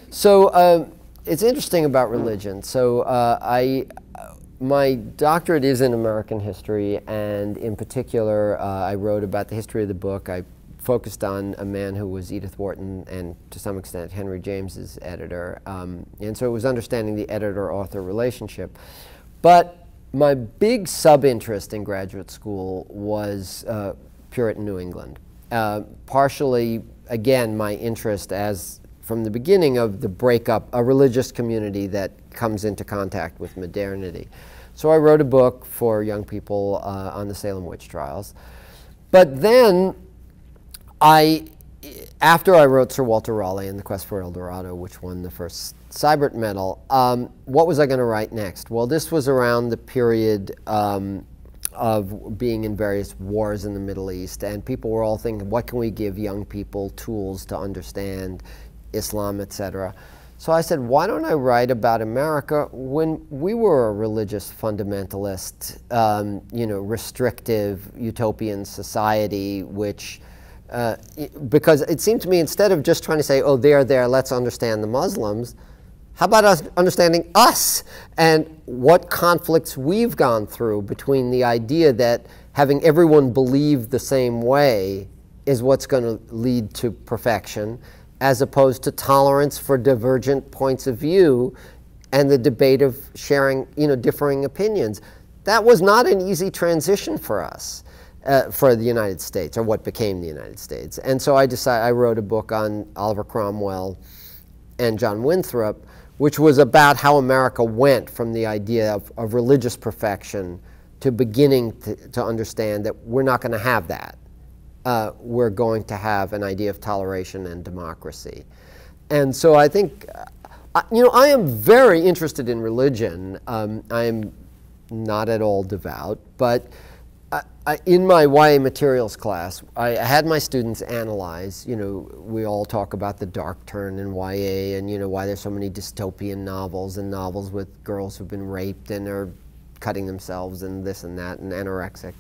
So it's interesting about religion. So my doctorate is in American history, and in particular, I wrote about the history of the book. I focused on a man who was Edith Wharton and, to some extent, Henry James's editor. And so it was understanding the editor-author relationship. But my big sub-interest in graduate school was Puritan New England. Partially, again, my interest as from the beginning of the breakup, a religious community that comes into contact with modernity. So I wrote a book for young people on the Salem witch trials. But then, after I wrote Sir Walter Raleigh and the Quest for El Dorado, which won the first Sibert Medal, what was I going to write next? Well, this was around the period of being in various wars in the Middle East, and people were all thinking, what can we give young people tools to understand Islam, etc. So I said, why don't I write about America when we were a religious fundamentalist, restrictive utopian society, which, because it seemed to me, instead of just trying to say, oh, they're there, let's understand the Muslims, how about us understanding us and what conflicts we've gone through between the idea that having everyone believe the same way is what's going to lead to perfection, as opposed to tolerance for divergent points of view and the debate of sharing, differing opinions. That was not an easy transition for us, for the United States, or what became the United States. And so I wrote a book on Oliver Cromwell and John Winthrop, which was about how America went from the idea of religious perfection to beginning to understand that we're not going to have that. We're going to have an idea of toleration and democracy. And so I think, I am very interested in religion. I am not at all devout, but in my YA materials class, I had my students analyze, we all talk about the dark turn in YA and, why there's so many dystopian novels and novels with girls who've been raped and are cutting themselves and this and that and anorexic.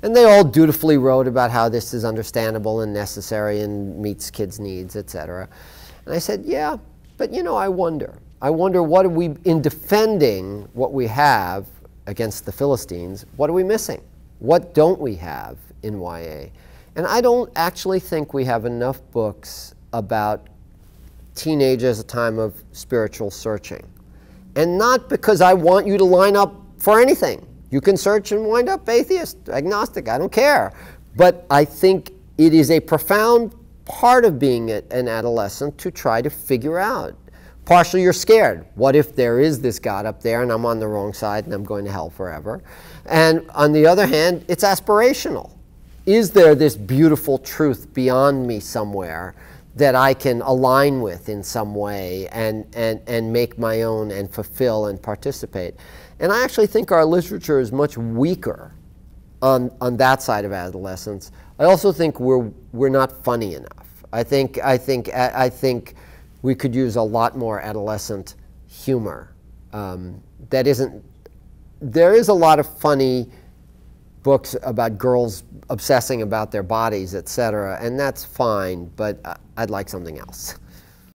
And they all dutifully wrote about how this is understandable and necessary and meets kids' needs, etc. And I said, yeah, but I wonder what are we, in defending what we have against the Philistines, what are we missing? What don't we have in YA? And I don't actually think we have enough books about teenage as a time of spiritual searching. And not because I want you to line up for anything. You can search and wind up atheist, agnostic, I don't care. But I think it is a profound part of being an adolescent to try to figure out. Partially you're scared. What if there is this God up there and I'm on the wrong side and I'm going to hell forever? And on the other hand, it's aspirational. Is there this beautiful truth beyond me somewhere that I can align with in some way and make my own and fulfill and participate? And I actually think our literature is much weaker on that side of adolescence. I also think we're not funny enough. I think we could use a lot more adolescent humor. There is a lot of funny books about girls obsessing about their bodies, etc., and that's fine, but I'd like something else.